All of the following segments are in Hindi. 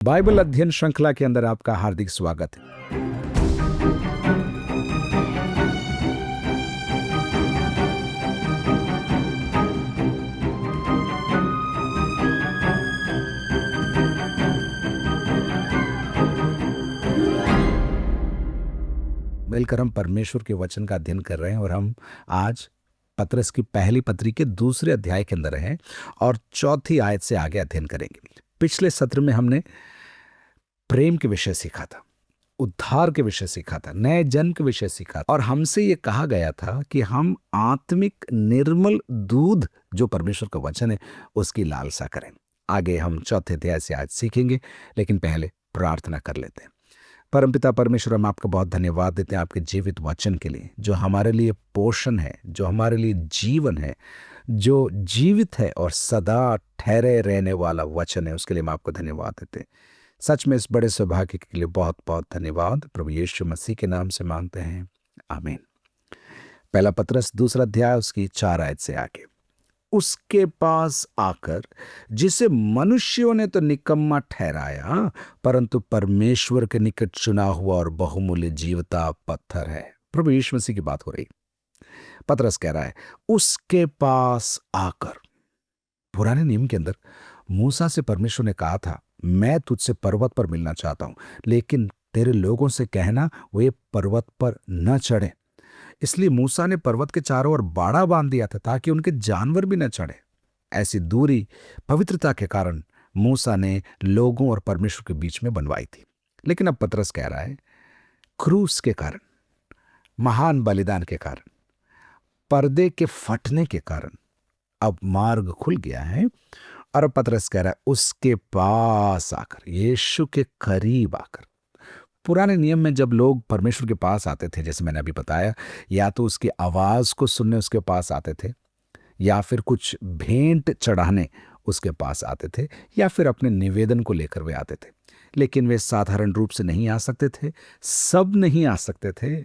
बाइबल अध्ययन श्रृंखला के अंदर आपका हार्दिक स्वागत है। मिलकर हम परमेश्वर के वचन का अध्ययन कर रहे हैं और हम आज पतरस की पहली पत्री के दूसरे अध्याय के अंदर हैं और चौथी आयत से आगे अध्ययन करेंगे। पिछले सत्र में हमने प्रेम के विषय सीखा था, उद्धार के विषय सीखा था, नए जन्म के विषय सीखा था और हमसे ये कहा गया था कि हम आत्मिक निर्मल दूध जो परमेश्वर का वचन है उसकी लालसा करें। आगे हम चौथे अध्याय से आज सीखेंगे, लेकिन पहले प्रार्थना कर लेते हैं। परमपिता परमेश्वर, हम आपका बहुत धन्यवाद देते हैं आपके जीवित वचन के लिए, जो हमारे लिए पोषण है, जो हमारे लिए जीवन है, जो जीवित है और सदा ठहरे रहने वाला वचन है। उसके लिए हम आपको धन्यवाद देते हैं। सच में इस बड़े सौभाग्य के लिए बहुत बहुत धन्यवाद। प्रभु यीशु मसीह के नाम से मांगते हैं, आमीन। पहला पतरस दूसरा अध्याय उसकी 4 आयत से आगे। उसके पास आकर, जिसे मनुष्यों ने तो निकम्मा ठहराया, परंतु परमेश्वर के निकट चुना हुआ और बहुमूल्य जीवता पत्थर है। प्रभु यीशु मसीह की बात हो रही। पतरस कह रहा है उसके पास आकर। पुराने नियम के अंदर मूसा से परमेश्वर ने कहा था, मैं तुझसे पर्वत पर मिलना चाहता हूं, लेकिन तेरे लोगों से कहना वे पर्वत पर न चढ़े। इसलिए मूसा ने पर्वत के चारों ओर बाड़ा बांध दिया था ताकि उनके जानवर भी न चढ़े। ऐसी दूरी पवित्रता के कारण मूसा ने लोगों और परमेश्वर के बीच में बनवाई थी। लेकिन अब पतरस कह रहा है क्रूस के कारण, महान बलिदान के कारण, पर्दे के फटने के कारण अब मार्ग खुल गया है। और अब पतरस कह रहा है उसके पास आकर, यीशु के करीब आकर। पुराने नियम में जब लोग परमेश्वर के पास आते थे, जैसे मैंने अभी बताया, या तो उसकी आवाज को सुनने उसके पास आते थे, या फिर कुछ भेंट चढ़ाने उसके पास आते थे, या फिर अपने निवेदन को लेकर वे आते थे। लेकिन वे साधारण रूप से नहीं आ सकते थे, सब नहीं आ सकते थे।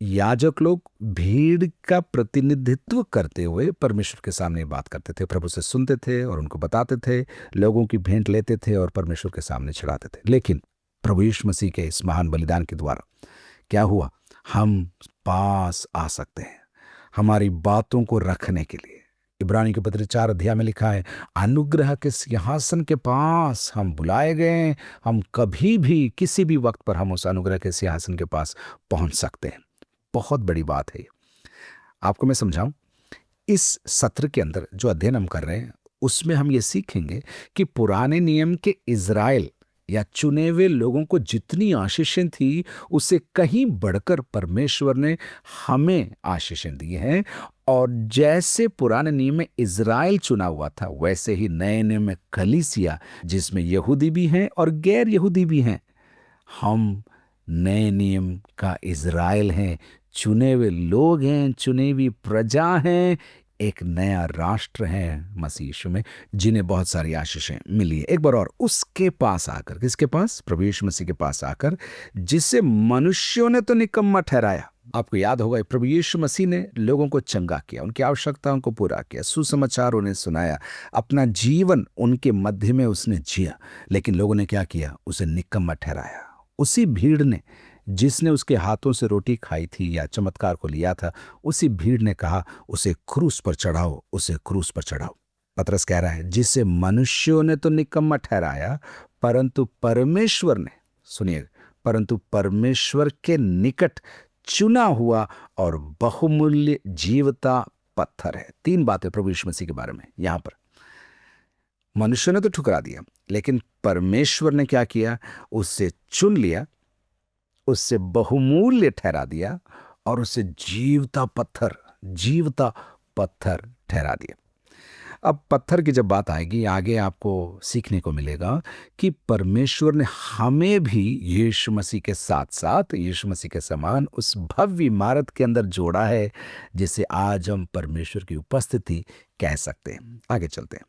याजक लोग भीड़ का प्रतिनिधित्व करते हुए परमेश्वर के सामने बात करते थे, प्रभु से सुनते थे और उनको बताते थे, लोगों की भेंट लेते थे और परमेश्वर के सामने चढ़ाते थे। लेकिन प्रभु यीशु मसीह के इस महान बलिदान के द्वारा क्या हुआ? हम पास आ सकते हैं हमारी बातों को रखने के लिए। इब्रानी के पत्र 4 अध्याय में लिखा है, अनुग्रह के सिंहासन के पास हम बुलाए गए। हम कभी भी किसी भी वक्त पर हम उस अनुग्रह के सिंहासन के पास पहुंच सकते हैं। बहुत बड़ी बात है। आपको मैं समझाऊं, इस सत्र के अंदर जो अध्ययन हम कर रहे हैं उसमें हम ये सीखेंगे कि पुराने नियम के इज़राइल या चुने हुए लोगों को जितनी आशीषें थी, उससे कहीं बढ़कर परमेश्वर ने हमें आशीषें दी हैं। और जैसे पुराने नियम में इज़राइल चुना हुआ था, वैसे ही नए नियम में कलीसिया, जिसमें यहूदी भी हैं और गैर यहूदी भी हैं। हम नए नियम का इज़राइल हैं, चुने हुए लोग हैं, चुनी हुई प्रजा हैं, एक नया राष्ट्र है मसीह यीशु में, जिन्हें बहुत सारी आशीषें मिली है। एक बार और, उसके पास आकर, किसके पास? प्रभु यीशु मसीह के पास आकर, जिसे मनुष्यों ने तो निकम्मा ठहराया। आपको याद होगा, प्रभु यीशु मसीह ने लोगों को चंगा किया, उनकी आवश्यकताओं को पूरा किया, सुसमाचार उन्हें सुनाया, अपना जीवन उनके मध्य में उसने जिया। लेकिन लोगों ने क्या किया? उसे निकम्मा ठहराया। उसी भीड़ ने, जिसने उसके हाथों से रोटी खाई थी या चमत्कार को लिया था, उसी भीड़ ने कहा उसे क्रूस पर चढ़ाओ, उसे क्रूस पर चढ़ाओ। पतरस कह रहा है जिसे मनुष्यों ने तो निकम्मा ठहराया, परंतु परमेश्वर ने, सुनिए, परंतु परमेश्वर के निकट चुना हुआ और बहुमूल्य जीवता पत्थर है। 3 बातें प्रभु यीशु मसीह के बारे में यहां पर। मनुष्य ने तो ठुकरा दिया, लेकिन परमेश्वर ने क्या किया? उससे चुन लिया, उससे बहुमूल्य ठहरा दिया और उसे जीवता पत्थर ठहरा दिया। अब पत्थर की जब बात आएगी, आगे आपको सीखने को मिलेगा कि परमेश्वर ने हमें भी यीशु मसीह के साथ साथ, यीशु मसीह के समान उस भव्य इमारत के अंदर जोड़ा है, जिसे आज हम परमेश्वर की उपस्थिति कह सकते हैं। आगे चलते हैं।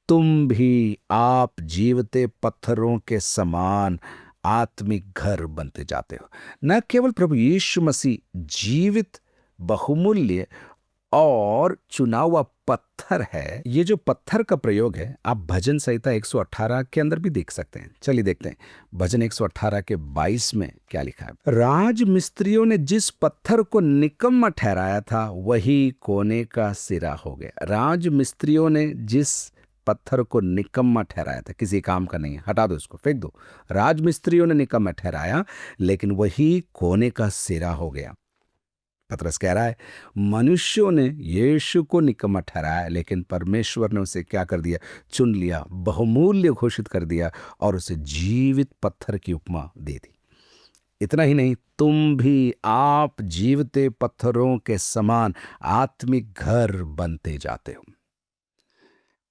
तुम भी आप जीवते पत्थरों के समान आत्मिक घर बनते जाते हो। न केवल प्रभु यीशु मसीह जीवित, बहुमूल्य और चुना हुआ पत्थर है। ये जो पत्थर का प्रयोग है आप भजन संहिता 118 के अंदर भी देख सकते हैं। चलिए देखते हैं भजन 118 के 22 में क्या लिखा है। राज मिस्त्रियों ने जिस पत्थर को निकम्मा ठहराया था वही कोने का सिरा हो गया। राज मिस्त्रियों ने जिस पत्थर को निकम्मा ठहराया था, किसी काम का नहीं है, हटा दो उसको, फेंक दो। राज मिस्त्रियों ने निकम्मा ठहराया लेकिन वही कोने का सिरा हो गया। पतरस कह रहा है मनुष्यों ने यीशु को निकम्मा ठहराया लेकिन परमेश्वर ने उसे क्या कर दिया, चुन लिया, बहुमूल्य घोषित कर दिया और उसे जीवित पत्थर की उपमा दे दी। इतना ही नहीं, तुम भी आप जीवते पत्थरों के समान आत्मिक घर बनते जाते हो।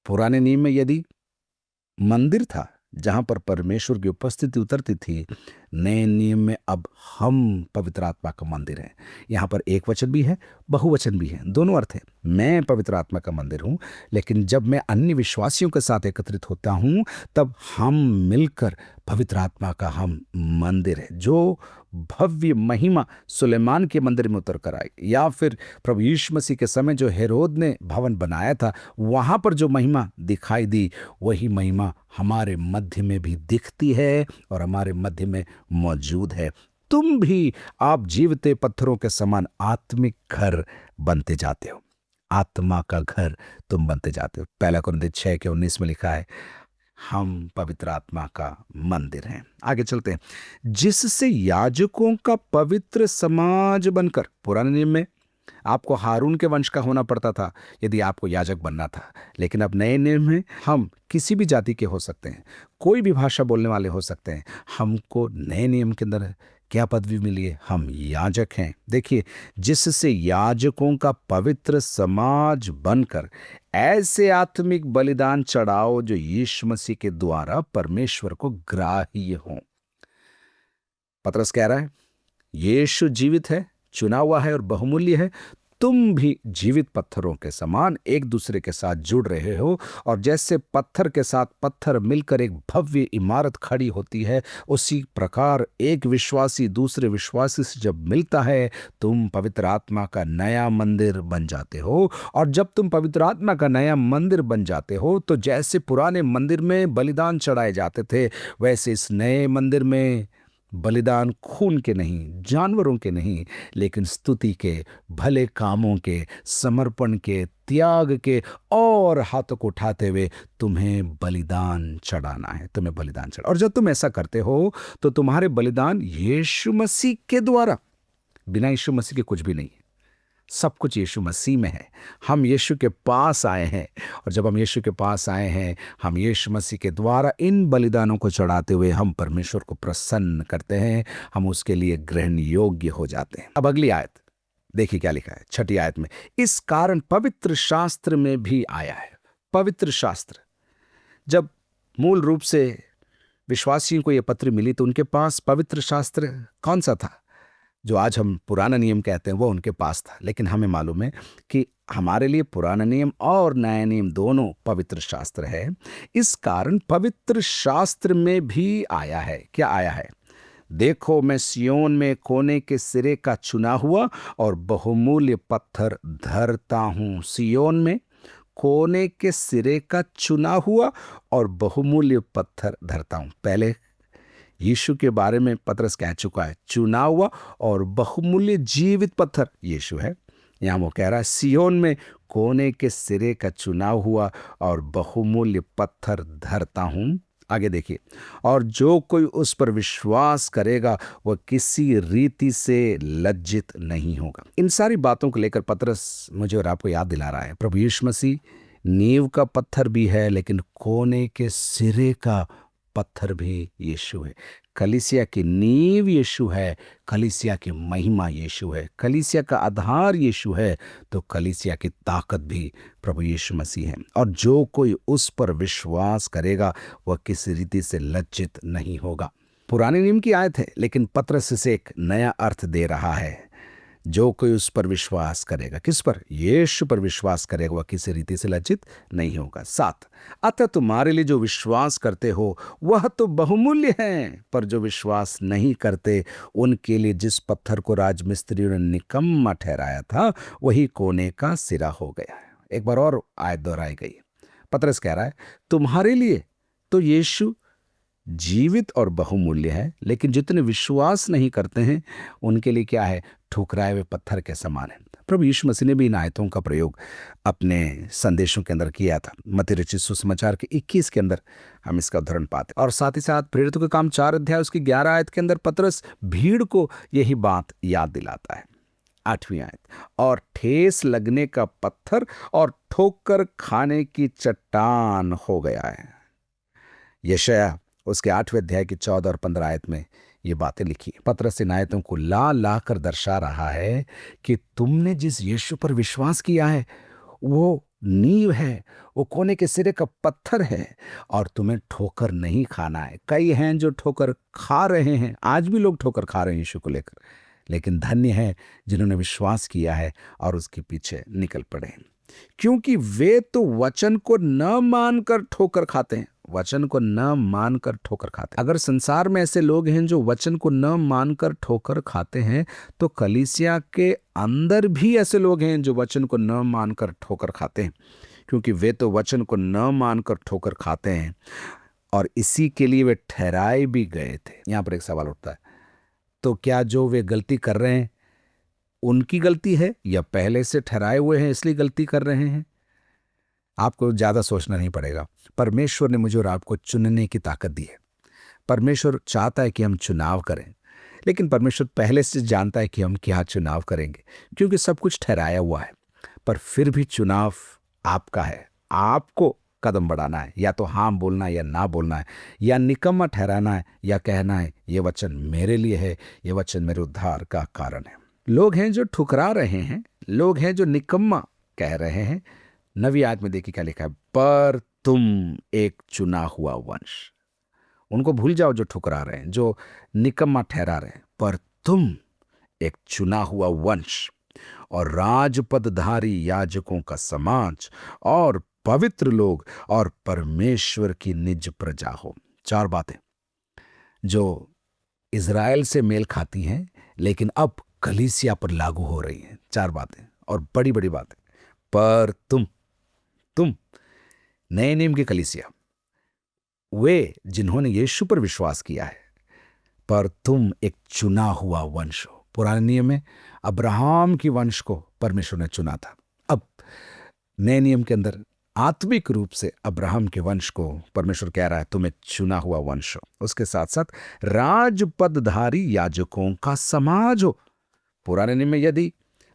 पुराने नियम में यदि मंदिर था जहां पर परमेश्वर की उपस्थिति उतरती थी, नए नियम में अब हम पवित्र आत्मा का मंदिर हैं। यहाँ पर एक वचन भी है, बहुवचन भी है, दोनों अर्थ है। मैं पवित्र आत्मा का मंदिर हूँ, लेकिन जब मैं अन्य विश्वासियों के साथ एकत्रित होता हूँ तब हम मिलकर पवित्र आत्मा का हम मंदिर है। जो भव्य महिमा सुलेमान के मंदिर में उतर कर आई, या फिर प्रभु यीशु मसीह के समय जो हेरोद ने भवन बनाया था वहां पर जो महिमा दिखाई दी, वही महिमा हमारे मध्य में भी दिखती है और हमारे मध्य में मौजूद है। तुम भी आप जीवते पत्थरों के समान आत्मिक घर बनते जाते हो। आत्मा का घर तुम बनते जाते हो। 1 कुरिन्थियों 6:19 में लिखा है हम पवित्र आत्मा का मंदिर हैं। आगे चलते हैं। जिससे याजकों का पवित्र समाज बनकर, पुराने नियम में आपको हारून के वंश का होना पड़ता था यदि आपको याजक बनना था, लेकिन अब नए नियम में हम किसी भी जाति के हो सकते हैं, कोई भी भाषा बोलने वाले हो सकते हैं। हमको नए नियम के अंदर क्या पदवी मिली है, हम याजक हैं। देखिए, जिससे याजकों का पवित्र समाज बनकर ऐसे आत्मिक बलिदान चढ़ाओ जो यीशु मसीह के द्वारा परमेश्वर को ग्राह्य हो। पतरस कह रहा है यीशु जीवित है, चुना हुआ है और बहुमूल्य है। तुम भी जीवित पत्थरों के समान एक दूसरे के साथ जुड़ रहे हो, और जैसे पत्थर के साथ पत्थर मिलकर एक भव्य इमारत खड़ी होती है, उसी प्रकार एक विश्वासी दूसरे विश्वासी से जब मिलता है तुम पवित्र आत्मा का नया मंदिर बन जाते हो। और जब तुम पवित्र आत्मा का नया मंदिर बन जाते हो तो जैसे पुराने मंदिर में बलिदान चढ़ाए जाते थे, वैसे इस नए मंदिर में बलिदान खून के नहीं, जानवरों के नहीं, लेकिन स्तुति के, भले कामों के, समर्पण के, त्याग के, और हाथों को उठाते हुए तुम्हें बलिदान चढ़ाना है। तुम्हें बलिदान चढ़ा, और जब तुम ऐसा करते हो तो तुम्हारे बलिदान यीशु मसीह के द्वारा, बिना यीशु मसीह के कुछ भी नहीं है। सब कुछ यीशु मसीह में है। हम यीशु के पास आए हैं, और जब हम यीशु के पास आए हैं, हम यीशु मसीह के द्वारा इन बलिदानों को चढ़ाते हुए हम परमेश्वर को प्रसन्न करते हैं। हम उसके लिए ग्रहण योग्य हो जाते हैं। अब अगली आयत देखिए क्या लिखा है 6ठी आयत में। इस कारण पवित्र शास्त्र में भी आया है। पवित्र शास्त्र, जब मूल रूप से विश्वासियों को यह पत्र मिली तो उनके पास पवित्र शास्त्र कौन सा था? जो आज हम पुराना नियम कहते हैं वो उनके पास था। लेकिन हमें मालूम है कि हमारे लिए पुराना नियम और नया नियम दोनों पवित्र शास्त्र है। इस कारण पवित्र शास्त्र में भी आया है। क्या आया है? देखो, मैं सियोन में कोने के सिरे का चुना हुआ और बहुमूल्य पत्थर धरता हूं। सियोन में कोने के सिरे का चुना हुआ और बहुमूल्य पत्थर धरता हूं। पहले यीशु के बारे में पतरस कह चुका है, चुना हुआ और बहुमूल्य जीवित पत्थर यीशु है। यहाँ वो कह रहा है सियोन में कोने के सिरे का चुना हुआ और बहुमूल्य पत्थर धरता हूं। आगे देखिए, और जो कोई उस पर विश्वास करेगा वह किसी रीति से लज्जित नहीं होगा। इन सारी बातों को लेकर पतरस मुझे और आपको याद दिला रहा है, प्रभु यीशु मसीह नींव का पत्थर भी है, लेकिन कोने के सिरे का पत्थर भी यीशु है। कलीसिया की नींव यीशु है, कलीसिया की महिमा यीशु है, कलीसिया का आधार यीशु है, तो कलीसिया की ताकत भी प्रभु यीशु मसीह है। और जो कोई उस पर विश्वास करेगा वह किसी रीति से लज्जित नहीं होगा। पुराने नियम की आयत है, लेकिन पतरस इसे एक नया अर्थ दे रहा है। जो कोई उस पर विश्वास करेगा, किस पर? यीशु पर विश्वास करेगा, वह किसी रीति से लज्जित नहीं होगा। 7, अतः तुम्हारे लिए जो विश्वास करते हो वह तो बहुमूल्य है, पर जो विश्वास नहीं करते उनके लिए जिस पत्थर को राजमिस्त्रियों ने निकम्मा ठहराया था वही कोने का सिरा हो गया है। एक बार और आयत दोहराई गई। पतरस कह रहा है तुम्हारे लिए तो यीशु जीवित और बहुमूल्य है, लेकिन जितने विश्वास नहीं करते हैं उनके लिए क्या है? ठुकराए हुए पत्थर के समान है। प्रभु यीशु मसीह ने भी इन आयतों का प्रयोग अपने संदेशों के अंदर किया था। मत्ती रचित सुसमाचार के 21 के अंदर हम इसका उदाहरण पाते, और साथ ही साथ प्रेरितों के काम 4 अध्याय उसकी 11 आयत के अंदर पतरस भीड़ को यही बात याद दिलाता है। 8वीं आयत, और ठेस लगने का पत्थर और ठोकर खाने की चट्टान हो गया है। यशायाह उसके 8वें अध्याय की 14 और 15 आयत में ये बातें लिखी। पतरस इन आयतों को ला ला कर दर्शा रहा है कि तुमने जिस यीशु पर विश्वास किया है वो नींव है, वो कोने के सिरे का पत्थर है, और तुम्हें ठोकर नहीं खाना है। कई हैं जो ठोकर खा रहे हैं, आज भी लोग ठोकर खा रहे हैं यीशु को लेकर, लेकिन धन्य है जिन्होंने विश्वास किया है और उसके पीछे निकल पड़े, क्योंकि वे तो वचन को न मानकर ठोकर खाते हैं। वचन को न मानकर ठोकर खाते हैं। अगर संसार में ऐसे लोग हैं जो वचन को न मानकर ठोकर खाते हैं, तो कलीसिया के अंदर भी ऐसे लोग हैं जो वचन को न मानकर ठोकर खाते हैं, क्योंकि वे तो वचन को न मानकर ठोकर खाते हैं और इसी के लिए वे ठहराए भी गए थे। यहां पर एक सवाल उठता है, तो क्या जो वे गलती कर रहे हैं उनकी गलती है या पहले से ठहराए हुए हैं इसलिए गलती कर रहे हैं? आपको ज़्यादा सोचना नहीं पड़ेगा। परमेश्वर ने मुझे और आपको चुनने की ताकत दी है। परमेश्वर चाहता है कि हम चुनाव करें, लेकिन परमेश्वर पहले से जानता है कि हम क्या चुनाव करेंगे, क्योंकि सब कुछ ठहराया हुआ है। पर फिर भी चुनाव आपका है। आपको कदम बढ़ाना है, या तो हाँ बोलना है या ना बोलना है, या निकम्मा ठहराना है या कहना है ये वचन मेरे लिए है, ये वचन मेरे उद्धार का कारण है। लोग हैं जो ठुकरा रहे हैं, लोग हैं जो निकम्मा कह रहे हैं। 9वीं आयत में देखिए क्या लिखा है, पर तुम एक चुना हुआ वंश। उनको भूल जाओ जो ठुकरा रहे हैं, जो निकम्मा ठहरा रहे हैं। पर तुम एक चुना हुआ वंश और राजपदधारी याजकों का समाज और पवित्र लोग और परमेश्वर की निज प्रजा हो। 4 बातें जो इज़राइल से मेल खाती हैं लेकिन अब कलीसिया पर लागू हो रही हैं। 4 बातें और बड़ी बड़ी बातें। पर तुम नए नियम की कलीसिया, वे जिन्होंने यीशु पर विश्वास किया है, पर तुम एक चुना हुआ वंश हो। पुराने नियम में अब्राहम की वंश को परमेश्वर ने चुना था। अब नए नियम के अंदर आत्मिक रूप से अब्राहम के वंश को परमेश्वर कह रहा है तुम एक चुना हुआ वंश हो। उसके साथ साथ राजपदधारी याजकों का समाज हो। पुराने नियम में यदि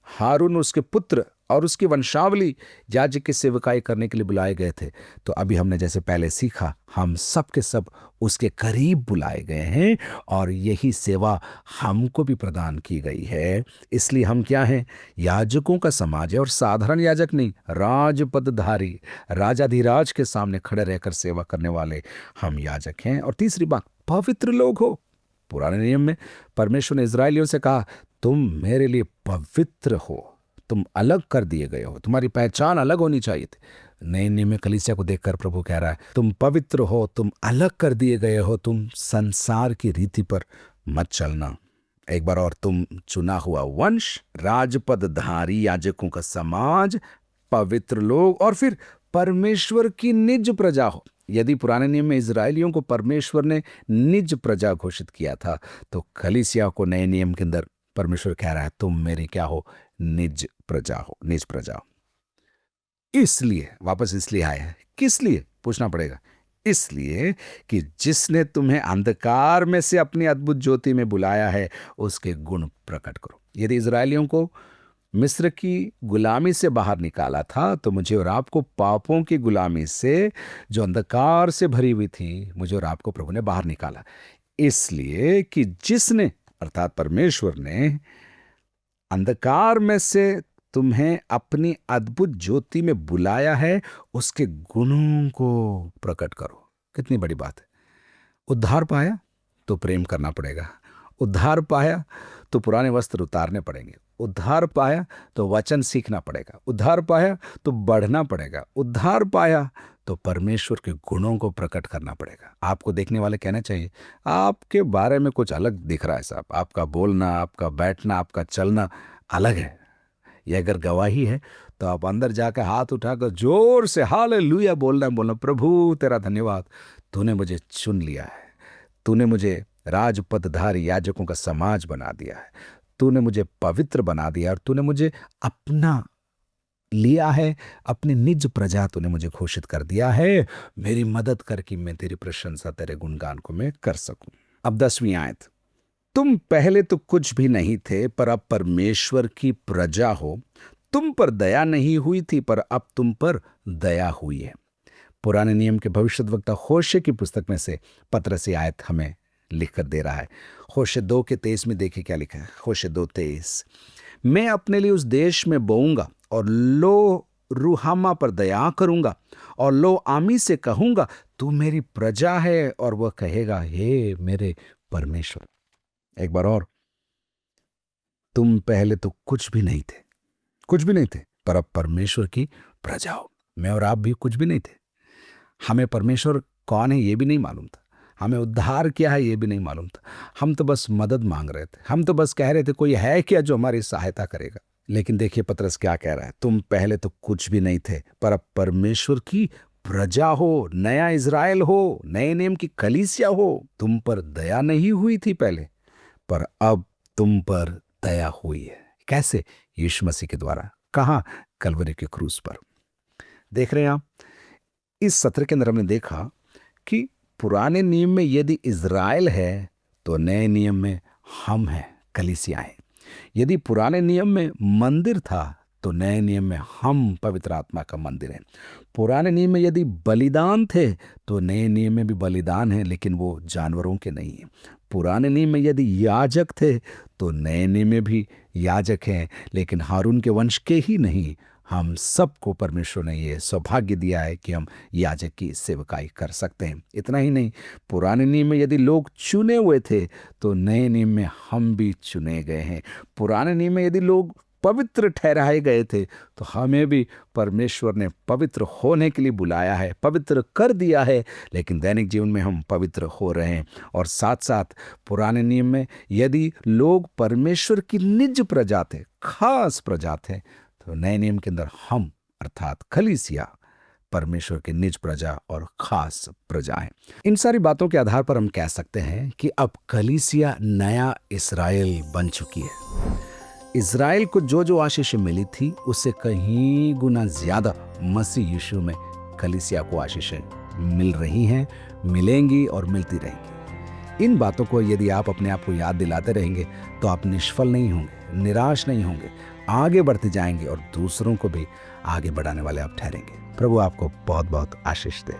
हारून उसके पुत्र और उसकी वंशावली याजक की सेवकाई करने के लिए बुलाए गए थे, तो अभी हमने जैसे पहले सीखा, हम सब के सब उसके करीब बुलाए गए हैं और यही सेवा हमको भी प्रदान की गई है। इसलिए हम क्या हैं? याजकों का समाज है, और साधारण याजक नहीं, राजपदधारी, राजाधिराज के सामने खड़े रहकर सेवा करने वाले हम याजक हैं। और तीसरी बात, पवित्र लोग हो। पुराने नियम में परमेश्वर ने इजराइलियों से कहा तुम मेरे लिए पवित्र हो, तुम अलग कर दिए गए हो, तुम्हारी पहचान अलग होनी चाहिए थी। नए नियम में कलीसिया को देखकर प्रभु कह रहा है तुम पवित्र हो, तुम अलग कर दिए गए हो, तुम संसार की रीति पर मत चलना। एक बार और, तुम चुना हुआ वंश, राजपदधारी याजकों का समाज, पवित्र लोग, और फिर परमेश्वर की निज प्रजा हो। यदि पुराने नियम में इजराइलियों को परमेश्वर ने निज प्रजा घोषित किया था, तो कलीसिया को नए नियम के अंदर परमेश्वर कह रहा है तुम मेरी क्या हो? निज प्रजा हो, निज प्रजा हो। इसलिए वापस इसलिए आए हैं, किस लिए पूछना पड़ेगा? इसलिए कि जिसने तुम्हें अंधकार में से अपनी अद्भुत ज्योति में बुलाया है उसके गुण प्रकट करो। यदि इजराइलियों को मिस्र की गुलामी से बाहर निकाला था, तो मुझे और आपको पापों की गुलामी से जो अंधकार से भरी हुई थी, मुझे और आपको प्रभु ने बाहर निकाला। इसलिए कि जिसने अर्थात परमेश्वर ने अंधकार में से तुम्हें अपनी अद्भुत ज्योति में बुलाया है, उसके गुणों को प्रकट करो। कितनी बड़ी बात है। उद्धार पाया तो प्रेम करना पड़ेगा, उद्धार पाया तो पुराने वस्त्र उतारने पड़ेंगे, उद्धार पाया तो वचन सीखना पड़ेगा, उद्धार पाया तो बढ़ना पड़ेगा, उद्धार पाया तो परमेश्वर के गुणों को प्रकट करना पड़ेगा। आपको देखने वाले कहना चाहिए आपके बारे में कुछ अलग दिख रहा है साहब, आपका बोलना, आपका बैठना, आपका चलना अलग है। यह अगर गवाही है तो आप अंदर जाकर हाथ उठाकर जोर से हालेलुया बोलना, प्रभु तेरा धन्यवाद, तूने मुझे चुन लिया है, तूने मुझे राजपदधारी याजकों का समाज बना दिया है, तूने मुझे पवित्र बना दिया और तूने मुझे अपना लिया है, अपनी निज प्रजा तूने मुझे घोषित कर दिया है। मेरी मदद कर कि मैं तेरी प्रशंसा, तेरे गुणगान को मैं कर सकूं। अब 10वीं आयत, तुम पहले तो कुछ भी नहीं थे पर अब परमेश्वर की प्रजा हो, तुम पर दया नहीं हुई थी पर अब तुम पर दया हुई है। पुराने नियम के भविष्यद्वक्ता होशे की पुस्तक में से पतरस ये आयत हमें लिख कर दे रहा है। होशे 2:23 में देखिए क्या लिखा है। होशे 2:23, मैं अपने लिए उस देश में बोऊंगा और लो रूहामा पर दया करूंगा और लो आमी से कहूंगा तू मेरी प्रजा है, और वह कहेगा हे मेरे परमेश्वर। एक बार और, तुम पहले तो कुछ भी नहीं थे, कुछ भी नहीं थे, पर अब परमेश्वर की प्रजा हो। मैं और आप भी कुछ भी नहीं थे, हमें परमेश्वर कौन है ये भी नहीं मालूम था, हमें उद्धार क्या है ये भी नहीं मालूम था। हम तो बस मदद मांग रहे थे, हम तो बस कह रहे थे कोई है क्या जो हमारी सहायता करेगा। लेकिन देखिए पतरस क्या कह रहा है, तुम पहले तो कुछ भी नहीं थे पर अब परमेश्वर की प्रजा हो, नया इज़राइल हो, नए नियम की कलीसिया हो। तुम पर दया नहीं हुई थी पहले, पर अब तुम पर दया हुई है। कैसे? यीशु मसीह के द्वारा। कहाँ? कलवरी के क्रूस पर। देख रहे हैं आप, इस सत्र के अंदर हमने देखा कि पुराने नियम में यदि इज़राइल है तो नए नियम में हम हैं, कलीसिया हैं। यदि पुराने नियम में मंदिर था तो नए नियम में हम पवित्र आत्मा का मंदिर हैं। पुराने नियम में यदि बलिदान थे तो नए नियम में भी बलिदान है, लेकिन वो जानवरों के नहीं है। पुराने नियम में यदि याजक थे तो नए नियम में भी याजक हैं, लेकिन हारून के वंश के ही नहीं। हम सबको परमेश्वर ने ये सौभाग्य दिया है कि हम याजक की सेवकाई कर सकते हैं। इतना ही नहीं, पुराने नियम में यदि लोग चुने हुए थे तो नए नियम में हम भी चुने गए हैं। पुराने नियम में यदि लोग पवित्र ठहराए गए थे तो हमें भी परमेश्वर ने पवित्र होने के लिए बुलाया है, पवित्र कर दिया है। लेकिन दैनिक जीवन में हम पवित्र हो रहे हैं। और साथ साथ पुराने नियम में यदि लोग परमेश्वर की निज प्रजा थे, खास प्रजा थे, तो नए नियम के अंदर हम अर्थात कलीसिया परमेश्वर के निज प्रजा और खास प्रजा है। इन सारी बातों के आधार पर हम कह सकते हैं कि अब कलीसिया नया इस्राएल बन चुकी है। इज़राइल को जो जो आशीषें मिली थी उससे कहीं गुना ज्यादा मसीह यीशु में कलीसिया को आशीषें मिल रही हैं, मिलेंगी और मिलती रहेंगी। इन बातों को यदि आप अपने आप को याद दिलाते रहेंगे तो आप निष्फल नहीं होंगे, निराश नहीं होंगे, आगे बढ़ते जाएंगे और दूसरों को भी आगे बढ़ाने वाले आप ठहरेंगे। प्रभु आपको बहुत बहुत आशीष दे।